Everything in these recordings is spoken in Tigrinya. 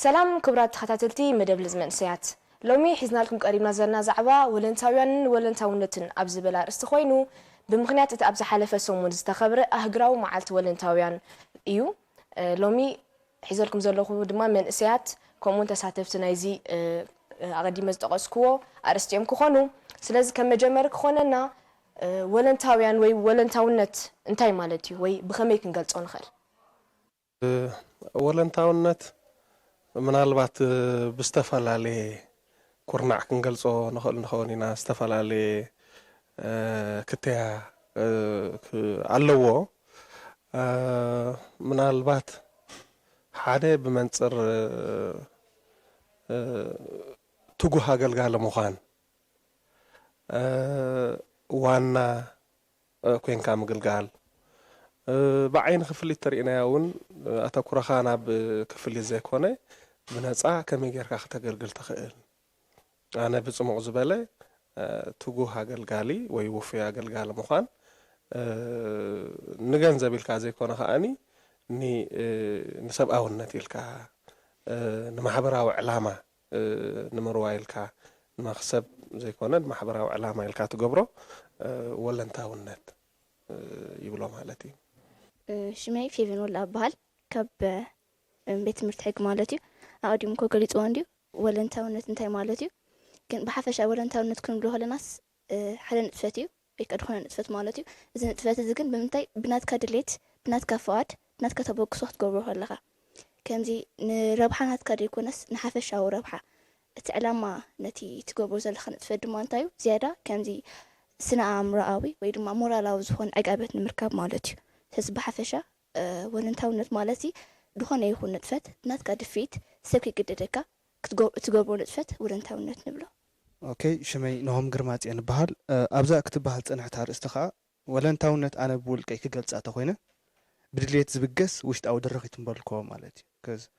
سلام كبرات تخاتلتي مدبل زمن سيات لومي حزنا لكم قريبنا زرنا زعبا ولنتاويان ولنتاونتن ابز بلا استخوينو بمخنيات ابز حلفه سومون استخبر اهغراو معلت ولنتاويان ايو لومي حزلكم زلخو دما من سيات كومون تساتفت نايزي اغدي مزدقسكو ارستيم كخونو سلاز كم مجمر كخوننا ولنتاويان وي ولنتاونت انتاي مالتي وي بخمي كنغلصو نخل ولنتاونت ምናልባት ብስተፈላለየ ኩርናዕ ክንገልጾ ንኽእል ኢና ዝተፈላለዩ ክትያ ኣለዎ ምናልባት ሓደ ብመንጽር ትጉህ ኣገልጋሊ ምዃን ዋና ኮንካ ምግልጋል بعين خفلت ترينا ياون أتكره خان عب كفل زيكونه بنزع كم يجرك أختجرجل تخيل أنا بسمع زبالة تجوه هجلجالي ويوفي هجلجال مخان نجن زبيل كازي كونه خاني ني نسب أول نتيل كا نمحبرة وعلامة نمروائل كا نخسب زي كونه نمحبرة وعلامة الكا تجبره ولا انتهى النت يبلو مالتي شمعي في فين ولا أبهال كب بيت مرتحق مالتي أقدم كوكليت وانديو ولا أنت ونت أنت مالتي كان بحفش أولا أنت ونت كن بلوها لناس حدا نتفتيو بيك أدخلنا نتفت مالتي إذا نتفت زكن بمنتي بنات كادليت بنات كفوات بنات كتبوك صوت قبروها لغا كان زي ربحة نات كاديكونس نحفش أو ربحة تعلم نتي تقبرو زل خن نتفت مانتايو زيادة كان زي سنة أمرأوي ويدما مورالاو زخون أجابت نمركب مالتي تسبح فشة ولنتاونت مالتي دخانة يكون نتفت نات كادفيت سكي قدرك تجربوا نتفت ولنتاونت نبله. أوكي شمي نهم جرمات يعني بحال أبزا كتب بحال تنحتار استخاء ولنتاونت أنا بقول كي كجلس أتخوينه بدليت زبجس وشت أو درخت مبالكوا مالتي كز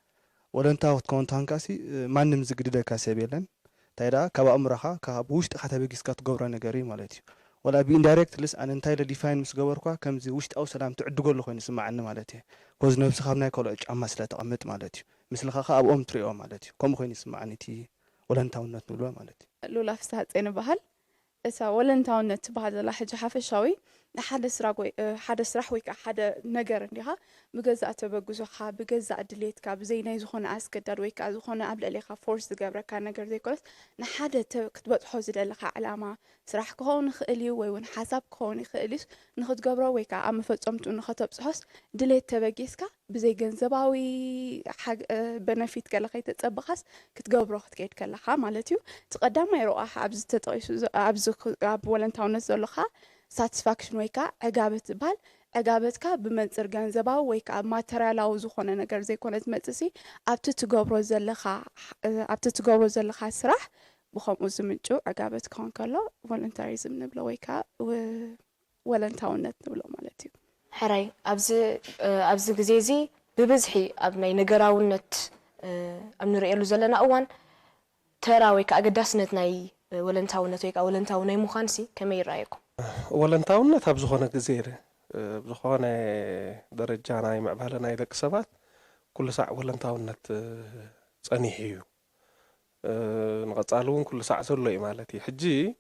ولنتاوت كون تانكاسي ما نمزج جديد كاسبيلن تيرا كوا أمرها كابوشت خاتبي جسكات جورا نجاري مالتي ولا بإندايركت لس أنا انتاي لديفاين مسجوركوا كم زي وشت أو سلام تعدقوا له خوين سمع عنه مالتي كوز نفس خابنا كولج أما سلا تقمت مالتي مثل خا أبو أم تريو مالتي كم خوين يسمع عنتي ولا انتاونت نقوله مالتي لولا فسات أنا بحال إسا ولا انتاونت بعد لا حاجة حافشاوي حدا سراغوي حدا سرحوي كحدا نجار عندها بجزء تبجزو حا بجزء دليت كاب زي نايز خون أسكت ويك أز خون قبل اللي خا فورس جبرة كان نجار زي كويس نحدا كتبت حوزي اللي خا علامة سرح كون خالي وين حسب كون خاليش نخد جبرة ويك أما فتمت ونخطب صحص دليت تبجيسكا بزي جنزباوي حاج بنفيت كلا خيت تسبخس كتجبرة خد كيت كلا خا مالتيو تقدم ما يروح عبز تتعيش عبز عب ولا انتاونت زلخا satisfaction ويكا عقابت بال عقابتك بمنصر جنزباو ويكا ماتريالاو زخونه ነገር ዘይኮነት መጽሲ ኣብቲ ትገብሮ ዘለኻ ስራሕ ብኸምኡ ዝምንጩ عقابت ክኾን ከሎ ቮለንታሪዝም ንብሎ ወይካ ወለንታውነት ንብሎ ማለት እዩ حراي أبز جزيزي ببزحي أبني نجراونت أمنريالو زلنا أوان ترى ويك أقدسنت ناي ولنتاونت ويك ولنتاوني مخانسي كم يرايكم ولنتاونت أبزخونه جزيرة بزخونه درجانا معبالنا إذا كسبات كل ساعة ولنتاونت صنيحيو نقطعلون كل ساعة زلوا إمالتي حجي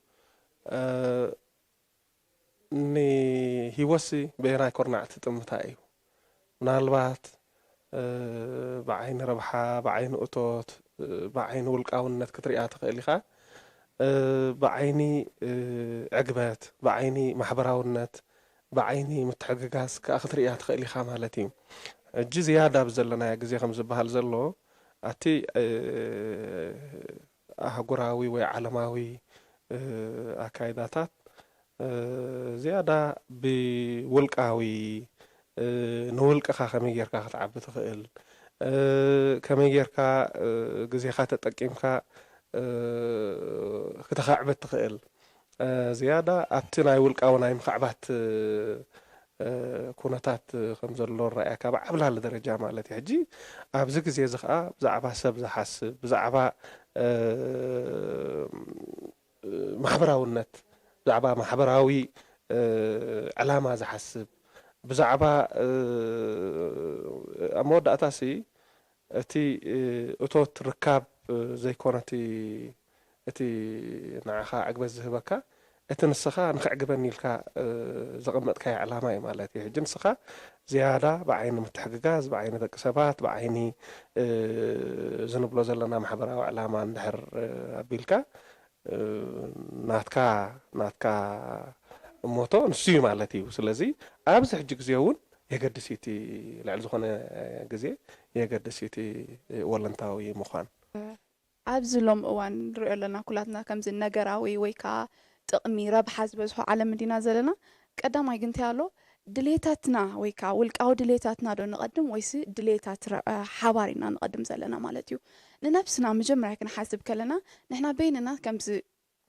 ني هيوسي بيناي كورنع تتمتايو منالبات بعين ربحة بعين أطوت بعين ولقاونت كتريات خيليخا بعيني عقبات بعيني محبراونت بعيني متحققاس كأخذ رئيات خيلي خامالتي الجي زيادة بزلنا يا جزي خمس بحال زلو أتي أهجراوي وعلماوي أكايداتات زيادة بولقاوي نولق خاميجر كا تعب تخيل كميجر كا جزي خاتت أكيمكا كتخاعبت تخيل زيادة أبتنا يولقاونا يمخعبات كونتات خمس اللور رأيك بعبل هالدرجة مالتي حجي أبزك زي زخاء بزعبا سب زحسب بزعبا محبراو النت بزعبا محبراوي علامة زحسب بزعبا أمود أتاسي أتي أتوت ركاب زي كونتي أتي نعخا عقب الزهبكا أتنسخا نخعقبني لك زغمت كاي علامة مالتي جنسخا زيادة بعين متحققاز بعين ذاك سبات بعيني زنبلو زلنا محبرة علامة ندحر بيلكا ناتكا موتو نسيو مالتي وسلازي أبز حج زيون يقدسيتي لعل زخنا جزء يقدسيتي ولنتاوي مخان ኣብዚ ሎም እዋን ንሪኦ ኣለና ኩላትና ከምዚ ነገራዊ ወይ ከዓ ጥቕሚ ረብሓ ዝበዝሖ ዓለም መዲና ዘለና ቀዳማይ ግን እንታይ ኣሎ ድሌታትና ወይ ከዓ ውልቃዊ ድሌታትና ዶ ንቐድም ወይስ ድሌታት ሓባር ኢና ንቐድም ዘለና ማለት እዩ ንነፍስና መጀመርያ ክንሓስብ ከለና ንሕና በይንና ከምዚ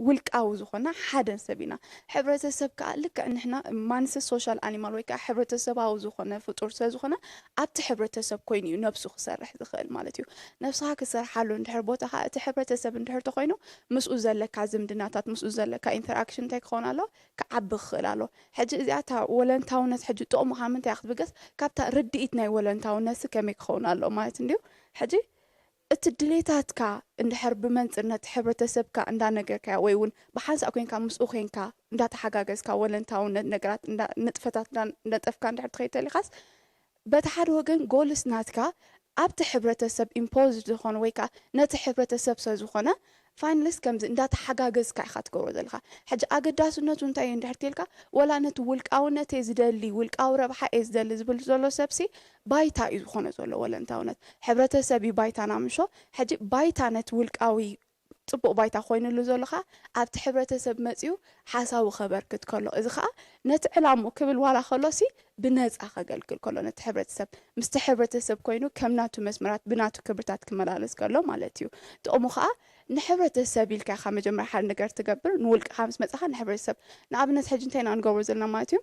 ውልቃዊ ዝኾና ሓደ ሰብ ኢና ሕብረተሰብ ከዓ ልክዕ ንሕና ማንስ ሶሻል ኣኒማል ወይ ከዓ ሕብረተሰባዊ ዝኾነ ፍጡር ስለ ዝኾነ ኣብቲ ሕብረተሰብ ኮይኑ እዩ ነብሱ ክሰርሕ ዝኽእል ማለት እዩ ነብስኻ ክሰርሓሉ እንድሕር ቦታ ከዓ እቲ ሕብረተሰብ እንድሕር ተኮይኑ ምስኡ ዘለካ ዝምድናታት ምስኡ ዘለካ ኢንተራክሽን እንታይ ክኸውን ኣሎ ክዓቢ ክኽእል ኣሎ ሕጂ እዚኣ እታ ወለንታውነት ሕጂ ጥቕሙ ከዓ ምንታይ ክትብገስ ካብታ ርድኢት ናይ ወለንታውነት ከመይ ክኸውን ኣሎ ማለት እንድዩ ሕጂ እቲ ድሌታትካ እንድሕር ብመንፅርነት ሕብረተሰብካ እንዳነገርካ ወይ እውን ብሓንሳእ ኮንካ ምስኡ ኮንካ እንዳተሓጋገዝካ ወለንታውነት ነገራት ንጥፈታት እንዳጠፍካ እንድሕር ትኸይድ ተሊኻስ በቲ ሓደ ወገን ጎልስ ናትካ ኣብቲ ሕብረተሰብ ኢምፖዝ ዝኾነ ወይ ከዓ ነቲ ሕብረተሰብ ስለ ዝኾነ ፋይናልስ ከምዚ እንዳተሓጋገዝካ ኢኻ ትገብሮ ዘለካ ሕጂ ኣገዳስነቱ እንታይ እዩ እንድሕር ተልካ ወላ ነቲ ውልቃውነት እየ ዝደሊ ውልቃዊ ረብሓ እየ ዝደሊ ዝብል ዘሎ ሰብሲ ባይታ እዩ ዝኾነ ዘሎ ወለንታውነት ሕብረተሰብ እዩ ባይታና ምሾ ሕጂ ባይታ ነቲ ውልቃዊ ፅቡቅ ባይታ ኮይኑሉ ዘለካ ኣብቲ ሕብረተሰብ መፅኡ ሓሳቡ ከበርክት ከሎ እዚ ከዓ ነቲ ዕላምኡ ክብል ዋላ ከሎሲ ብነፃ ከገልግል ከሎ ነቲ ሕብረተሰብ ምስቲ ሕብረተሰብ ኮይኑ ከም ናቱ መስመራት ብናቱ ክብርታት ክመላለስ ከሎ ማለት እዩ ጥቕሙ ከዓ ንሕብረተሰብ ኢልካ ኢኻ መጀመርያ ሓደ ነገር ትገብር ንውልቅኻ ምስ መፅኻ ንሕብረተሰብ ንኣብነት ሕጂ እንታይ ኢና ንገብሮ ዘለና ማለት እዩ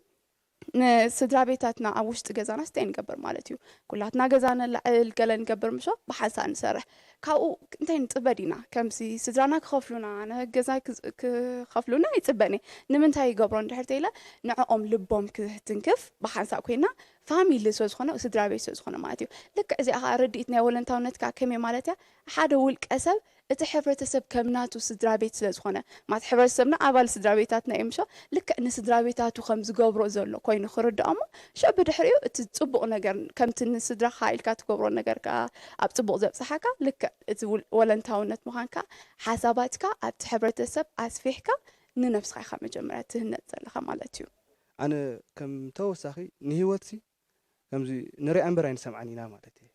ንስድራ ቤታትና ኣብ ውሽጢ ገዛና ስታይ ንገብር ማለት እዩ ኩላትና ገዛ ነልዕል ገለ ንገብር ምሾ ብሓንሳእ ንሰርሕ ካብኡ እንታይ ንፅበድ ኢና ከምዚ ስድራና ክኸፍሉና ንገዛ ክኸፍሉና ይፅበኒ ንምንታይ ይገብሮ እንድሕር ተኢለ ንዕኦም ልቦም ክትንክፍ ብሓንሳእ ኮይና ፋሚሊ ስለ ዝኾነ ስድራ ቤት ስለ ዝኾነ ማለት እዩ ልክዕ እዚኣ ከዓ ርድኢት ናይ ወለንታውነትካ ከመይ ማለት እያ ሓደ ውልቀ ሰብ እቲ ሕብረተሰብ ከም ናቱ ስድራ ቤት ስለ ዝኾነ ማለት ሕብረተሰብና ኣባል ስድራ ቤታትና እዮም ምሾ ልክዕ ንስድራ ቤታቱ ከም ዝገብሮ ዘሎ ኮይኑ ክርድኦሞ ሸ ብድሕሪኡ እቲ ፅቡቕ ነገር ከምቲ ንስድራኻ ኢልካ ትገብሮ ነገር ከዓ ኣብ ፅቡቕ ዘብፅሓካ ልክዕ እቲ ወለንታውነት ምዃንካ ሓሳባትካ ኣብቲ ሕብረተሰብ ኣስፊሕካ ንነፍስኻ ኢኻ መጀመርያ ትህነፅ ዘለኻ ማለት እዩ ኣነ ከም ተወሳኺ ንሂወትሲ ከምዚ ንሪኣ እምበር ኣይንሰምዓን ኢና ማለት እዩ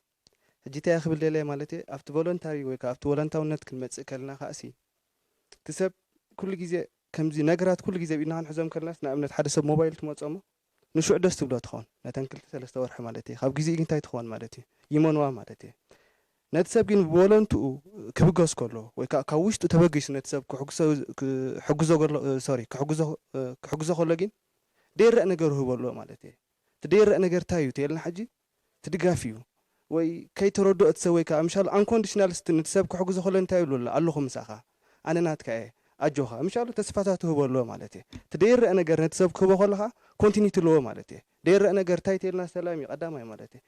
ሕጂ እንታይ ክብል ደለየ ማለት እየ ኣብቲ ቮለንታሪ ወይ ከዓ ኣብቲ ወለንታውነት ክንመፅእ ከለና ከኣሲ እቲ ሰብ ኩሉ ግዜ ከምዚ ነገራት ኩሉ ግዜ ብኢድና ክንሕዞም ከለናስ ንኣብነት ሓደ ሰብ ሞባይል ትመፅኦሞ ንሽዑ ደስ ትብሎ ትኸውን ነተን 2-3 ወርሒ ማለት እዩ ካብ ግዜ እንታይ ትኸውን ማለት እዩ ይመንዋ ማለት እዩ ነቲ ሰብ ግን ብወለንትኡ ክብገስ ከሎ ወይ ከዓ ካብ ውሽጡ ተበጊሱ ነቲ ሰብ ክሕግዞ ከሎ ግን ደይረአ ነገር ህበሎ ማለት እዩ እቲ ደይረአ ነገር እንታይ እዩ ተየልና ሕጂ ትድጋፍ እዩ ወይ ከይተረድኦ እቲ ሰብ ወይ ከዓ ምሻሉ አንኮንዲሽናል ነቲ ሰብ ክሕግዞ ከሎ እንታይ ይብሉ ኣለኹ ምሳኻ ኣነ ናትካ እየ ኣጆኻ ምሻሉ ተስፋታት ህበሎ ማለት እዩ እቲ ደይረአ ነገር ነቲ ሰብ ክህቦ ከለካ ኮንቲኒቲ ኣለዎ ማለት እዩ ደይረአ ነገር እንታይ ተየልና ሰላም እዩ ቀዳማይ ማለት እዩ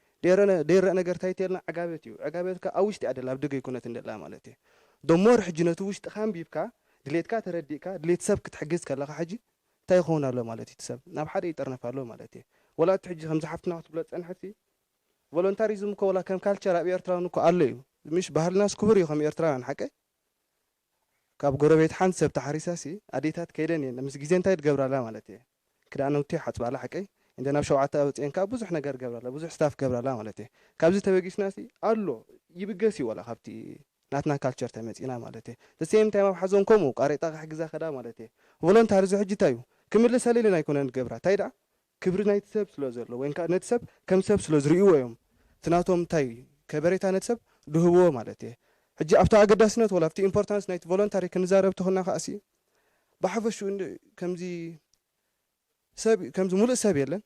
ደይረአ ነገር እንታይ ተየልና ዕጋበት እዩ ዕጋበትካ ኣብ ውሽጢ ኣደላ ኣብ ደገ ይኩነት እንደላ ማለት እዩ ደሞር ሕጂ ነቲ ውሽጢኻ ኣንቢብካ ድሌትካ ተረዲእካ ድሌት ሰብ ክትሕግዝ ከለካ ሕጂ እንታይ ይኸውን ኣሎ ማለት እዩ ሰብ ናብ ሓደ ይጠርነፍ ኣሎ ማለት እዩ ወላቲ ሕጂ ከምዚ ሓፍትና ክትብሎ ፀንሐቲ ቮለንታሪዝም እኮ ወላ ከም ካልቸር ኣብ ኤርትራውን እኮ ኣሎ እዩ ምሽ ባህልናስ ክቡር እዩ ከም ኤርትራውያን ሓቀ ካብ ጎረቤት ሓንቲ ሰብ ተሓሪሳሲ ኣዴታት ከይደን እየን ምስ ግዜ እንታይ ትገብራላ ማለት እዩ ክዳነውቲ ሓፅባላ ሓቀይ እንደ ናብ ሸውዓተ ኣውፅአንካ ብዙሕ ነገር ገብራላ ብዙሕ ስታፍ ገብራላ ማለት እዩ ካብዚ ተበጊስናሲ ኣሎ ይብገስ እዩ ወላ ካብቲ ናትና ካልቸር ተመፂና ማለት እዩ ተሴም ታይም ኣብ ሓዞን ከምኡ ቃሬጣ ክሕግዛ ከዳ ማለት እዩ ቮለንታሪ እዚ ሕጂ እንታይ እዩ ክምልስ ኣሊልና ኣይኮነን ንገብራ እንታይ ደኣ ክብሪ ናይቲ ሰብ ስለ ዘሎ ወይ ከዓ ነቲ ሰብ ከም ሰብ ስለ ዝርእይዎ እዮም ትናቶም እንታይ ከበሬታ ነቲ ሰብ ድህብዎ ማለት እዩ ሕጂ ኣብቲ ኣገዳስነት ወላ ኣብቲ ኢምፖርታንስ ናይቲ ቮለንታሪ ክንዛረብ ተኾና ከኣሲ ብሓፈሹ ከምዚ ሙሉእ ሰብ የለን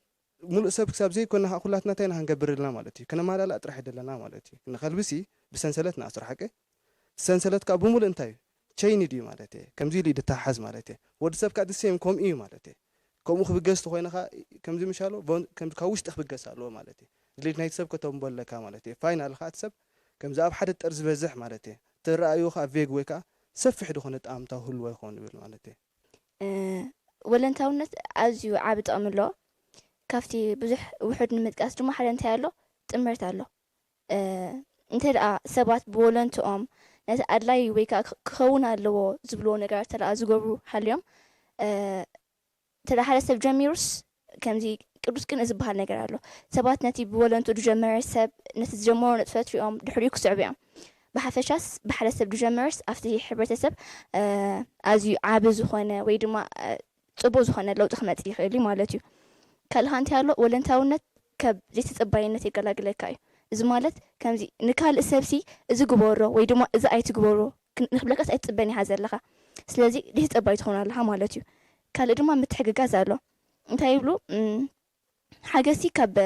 ሙሉእ ሰብ ክሳብ ዘይኮና ኩላትና እንታይ ንክንገብር ዘለና ማለት እዩ ከነማላላእ ጥራሕ የደለና ማለት እዩ ንኸልብሲ ብሰንሰለት ንኣስሮ ሓቀ ሰንሰለት ከዓ ብሙሉእ እንታይ ቸይኒ ድዩ ማለት እዩ ከምዚ ኢሉ ድተሓዝ ማለት እዩ ወዲ ሰብ ከዓ ድሴም ከምኡ እዩ ማለት እዩ ከምኡ ክብገስ ተኮይንካ ከምዚ ምሻሎ ካብ ውሽጢ ክብገስ ኣለዎ ማለት እዩ ድሌት ናይቲ ሰብ ከተንበለካ ማለት እዩ ፋይናል ከዓ እቲ ሰብ ከምዚ ኣብ ሓደ ጠር ዝበዝሕ ማለት እዩ ትረኣዩ ከዓ ቬግ ወይ ከዓ ሰፊሕ ዝኾነ ጣዕምታዊ ህልዎ ይኸውን ይብል ማለት እዩ ወለንታውነት ኣዝዩ ዓብ ጥቕሚ ኣለዎ ካብቲ ብዙሕ ውሑድ ንምጥቃስ ድማ ሓደ እንታይ ኣሎ ጥምረት ኣሎ እንተ ደኣ ሰባት ብወለንትኦም ነቲ ኣድላይ ወይ ከዓ ክኸውን ኣለዎ ዝብልዎ ነገራት ተደኣ ዝገብሩ ሓልዮም ተደኣ ሓደ ሰብ ጀሚሩስ ከምዚ ቅዱስ ቅን ዝበሃል ነገር ኣሎ ሰባት ነቲ ብወለንቱ ዝጀመረ ሰብ ነቲ ዝጀመሮ ንጥፈት ሪኦም ድሕሪኡ ክስዕቡ እዮም ብሓፈሻስ ብሓደ ሰብ ዝጀመርስ ኣብቲ ሕብረተሰብ ኣዝዩ ዓብ ዝኾነ ወይ ድማ ፅቡቅ ዝኾነ ለውጢ ክመፅእ ይኽእል እዩ ማለት እዩ ካልእ እንታይ ኣሎ ወለንታውነት ካብ ዘይተፀባይነት የገላግለካ እዩ እዚ ማለት ከምዚ ንካልእ ሰብሲ እዚ ግበሮ ወይ ድማ እዚ ኣይትግበሮ ንክብለካስ ኣይትፅበን ኢኻ ዘለኻ ስለዚ ዘይተፀባይ ትኾን ኣለኻ ማለት እዩ ካልእ ድማ ምትሕግጋዝ ኣሎ እንታይ ይብሉ ሓገዝቲ ካብ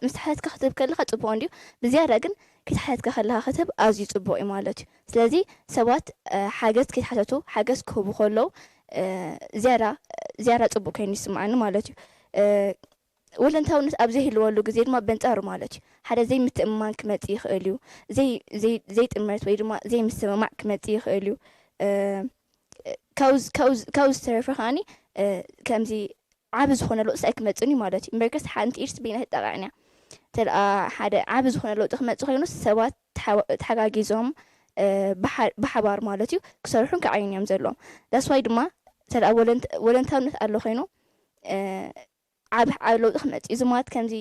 ምስተሓተትካ ክትህብ ከለካ ፅቡቅ እንድዩ ብዝያዳ ግን ከይተሓተትካ ከለካ ክትህብ ኣዝዩ ፅቡቅ እዩ ማለት እዩ ስለዚ ሰባት ሓገዝ ከይተሓተቱ ሓገዝ ክህቡ ከለዉ ዝያዳ ፅቡቅ ኮይኑ ይስማዓኒ ማለት እዩ ወለንታውነት ኣብ ዘይህልወሉ ግዜ ድማ በንፃሩ ማለት እዩ ሓደ ዘይምትእምማን ክመፅእ ይኽእል እዩ ዘይጥምረት ወይ ድማ ዘይምስምማዕ ክመፅእ ይኽእል እዩ ካብኡ ዝተረፈ ከዓኒ ከምዚ ዓብ ዝኾነ ለውጢ ኣይክመፅን እዩ ማለት እዩ እምበርከስ ሓንቲ ኢድ ስበይና ትጠቃዕን እያ ተደኣ ሓደ ዓብ ዝኾነ ለውጢ ክመፅእ ኮይኑ ሰባት ተሓጋጊዞም ብሓባር ማለት እዩ ክሰርሑን ክዓይኑ እዮም ዘለዎም ዳስዋይ ድማ ተደኣ ወለንታውነት ኣሎ ኮይኑ ዓብ ለውጢ ክመፅእ እዚ ማለት ከምዚ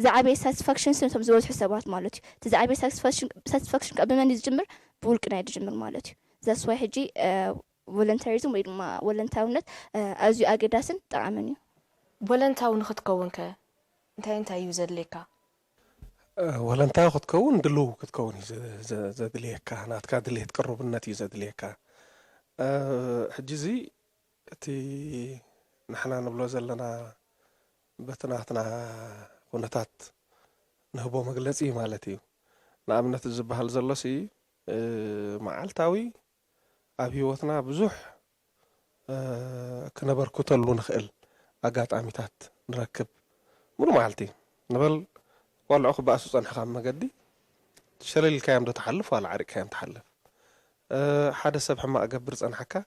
ዝዓበየ ሳቲስፋክሽን ስነቶም ዝበዝሑ ሰባት ማለት እዩ እቲ ዝዓበየ ሳቲስፋክሽን ካብ ብመን ዝጅምር ብውልቅና እዩ ዝጅምር ማለት እዩ ዛስዋይ ሕጂ ቮለንታሪዝም ወይ ድማ ወለንታውነት ኣዝዩ ኣገዳስን ጠቃምን እዩ ወለንታዊ ንክትከውን ከ እንታይ እዩ ዘድልየካ ወለንታዊ ክትከውን ድልው ክትከውን እዩ ዘድልየካ ናትካ ድሌት ቅርብነት እዩ ዘድልየካ ሕጂ እዚ እቲ ንሕና ንብሎ ዘለና በትናትና ኩነታት ንህቦ መግለፂ ማለት እዩ ንኣብነት ዝበሃል ዘሎሲ መዓልታዊ ኣብ ሂወትና ብዙሕ ክነበርክተሉ ንኽእል ኣጋጣሚታት ንረክብ ሙሉ መዓልቲ ንበል ቆልዑ ክበኣሱ ፀኒሕካ መገዲ ሸለሊልካዮም ዶ ትሓልፍ ዋላ ዓሪቅካዮም ትሓልፍ ሓደ ሰብ ሕማቅ ገብር ፀንሐካ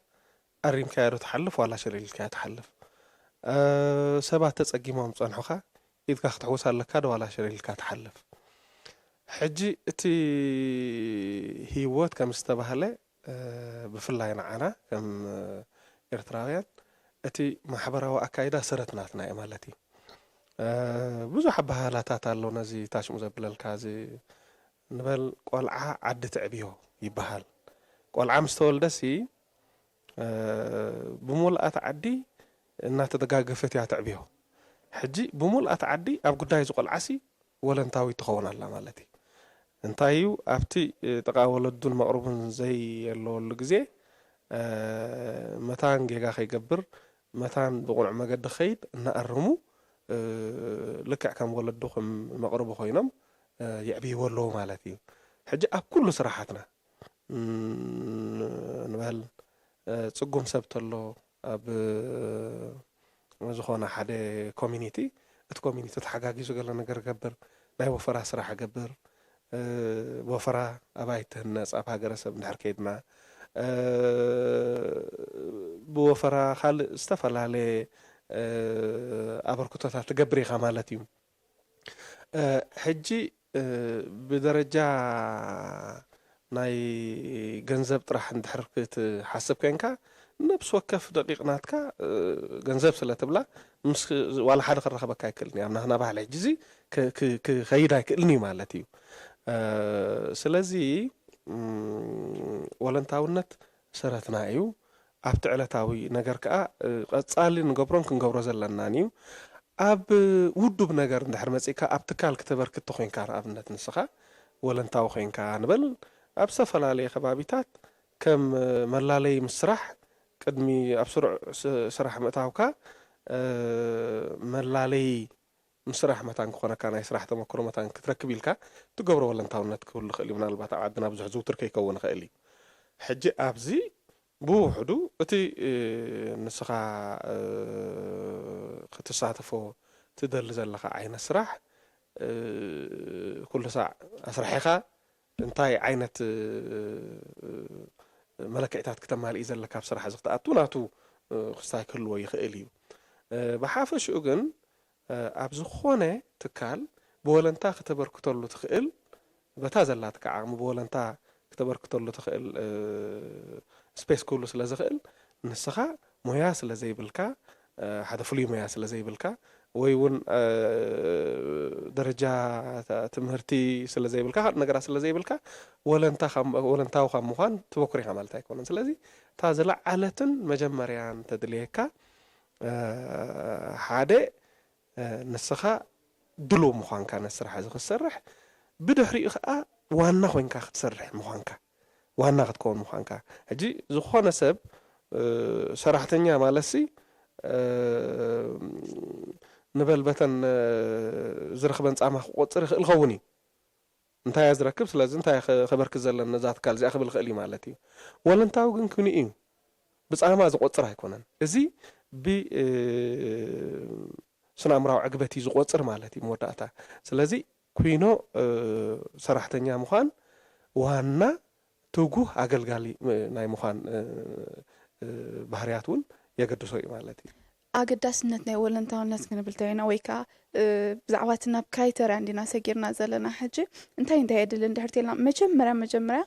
ኣሪምካዮ ዶ ትሓልፍ ዋላ ሸለሊልካዮ ትሓልፍ ሰባት ተፀጊሞም ፀንሑካ ኢድካ ክትሕውስ ኣለካ ዶ ዋላ ሸለሊልካ ትሓልፍ ሕጂ እቲ ሂወት ከም ዝተባህለ ብፍላይ ንዓና ከም ኤርትራውያን እቲ ማሕበራዊ ኣካይዳ ሰረትናትና እዩ ማለት እዩ ብዙሕ ኣባህላታት ኣሎ ነዚ ታሽሙ ዘብለልካ እዚ ንበል ቆልዓ ዓዲ ትዕብዮ ይበሃል ቆልዓ ምስ ተወልደሲ ብሙልኣት ዓዲ እናተደጋገፈት እያ ትዕብዮ ሕጂ ብሙልኣት ዓዲ ኣብ ጉዳይ ዝቆልዓሲ ወለንታዊ ትኸውን ኣላ ማለት እዩ እንታይ እዩ ኣብቲ ጥቃ ወለዱን መቅሩብን ዘየለወሉ ግዜ መታን ጌጋ ከይገብር መታን ብቁኑዕ መገዲ ከይድ እናኣርሙ ልክዕ ከም ወለዱ ከም መቅሩቡ ኮይኖም ይዕብይዎ ኣለዉ ማለት እዩ ሕጂ ኣብ ኩሉ ስራሓትና ንበል ፅጉም ሰብ ተሎ ኣብ ዝኾነ ሓደ ኮሚኒቲ እቲ ኮሚኒቲ ተሓጋጊዙ ገለ ነገር ገብር ናይ ወፈራ ስራሕ ገብር ወፈራ ኣባይ ትህነፅ ኣብ ሃገረሰብ እንድሕር ከይድና ብወፈራ ካልእ ዝተፈላለየ ኣበርክቶታት ትገብር ኢኻ ማለት እዩ ሕጂ ብደረጃ ናይ ገንዘብ ጥራሕ እንድሕር ክትሓስብ ኮንካ ነብስ ወከፍ ደቂቕናትካ ገንዘብ ስለ ትብላ ምስ ዋላ ሓደ ክረኸበካ ኣይክእልን እዩ ኣብ ናትና ባህሊ ሕጂ እዚ ክኸይድ ኣይክእልን እዩ ማለት እዩ ስለዚ ወለንታውነት ሰረትና እዩ ኣብቲ ዕለታዊ ነገር ከዓ ቀፃሊ ንገብሮን ክንገብሮ ዘለናን እዩ ኣብ ውዱብ ነገር እንድሕር መፂካ ኣብ ትካል ክትበርክት ኮይንካ ንኣብነት ንስኻ ወለንታዊ ኮይንካ ንበል ኣብ ዝተፈላለየ ከባቢታት ከም መላለይ ምስራሕ ቅድሚ ኣብ ስሩዕ ስራሕ ምእታውካ መላለይ ምስራሕ መታን ክኾነካ ናይ ስራሕ ተመክሮ መታን ክትረክብ ኢልካ ትገብሮ ወለንታውነት ክህሉ ይኽእል እዩ ምናልባት ኣብ ዓድና ብዙሕ ዝውትር ከይከውን ይኽእል እዩ ሕጂ ኣብዚ ብውሕዱ እቲ ንስኻ ክትሳተፎ ትደሊ ዘለካ ዓይነት ስራሕ ኩሉ ሳዕ ኣስራሒኻ እንታይ ዓይነት መለክዕታት ከተማልኢ ዘለካ ብስራሕ ዝኽተኣቱ ናቱ ክስታይ ክህልዎ ይኽእል እዩ ብሓፈሽኡ ግን ኣብ ዝኾነ ትካል ብወለንታ ከተበርክተሉ ትኽእል በታ ዘላትካ ዓቕሚ ብወለንታ ከተበርክተሉ ትኽእል ስፔስ ኩሉ ስለ ዝኽእል ንስኻ ሞያ ስለ ዘይብልካ ሓደ ፍሉይ ሞያ ስለ ዘይብልካ ወይ እውን ደረጃ ትምህርቲ ስለ ዘይብልካ ሓደ ነገራት ስለ ዘይብልካ ወለንታዊ ካብ ምዃን ትበኩር ኢኻ ማለት ኣይኮነን ስለዚ እታ ዝለዓለትን መጀመርያን ተድልየካ ሓደ ንስኻ ድሉው ምዃንካ ነስራሕ እዚ ክትሰርሕ ብድሕሪኡ ከዓ ዋና ኮይንካ ክትሰርሕ ምዃንካ ዋና ክትከውን ምዃንካ ሕጂ ዝኾነ ሰብ ሰራሕተኛ ማለሲ ንበልበተን ዝረኽበን ፃማ ክቆፅር ይኽእል ኸውን እዩ እንታይ እያ ዝረክብ ስለዚ እንታይ ክበርክት ዘለና ነዛ ትካል እዚኣ ክብል ይኽእል እዩ ማለት እዩ ወለንታዊ ግን ክኒ እዩ ብፃማ ዝቆፅር ኣይኮነን እዚ ብስነኣእምራዊ ዕግበት እዩ ዝቆፅር ማለት እዩ መወዳእታ ስለዚ ኩይኖ ሰራሕተኛ ምዃን ዋና ትጉህ ኣገልጋሊ ናይ ምዃን ባህርያት እውን የገድሶ እዩ ማለት እዩ ኣገዳስነት ናይ ወለንታውነት ክንብል ተይና ወይ ከዓ ብዛዕባ እቲ ናብ ክራይተርያ እንዲና ሰጊርና ዘለና ሕጂ እንታይ የድሊ እንድሕር ተይልና መጀመርያ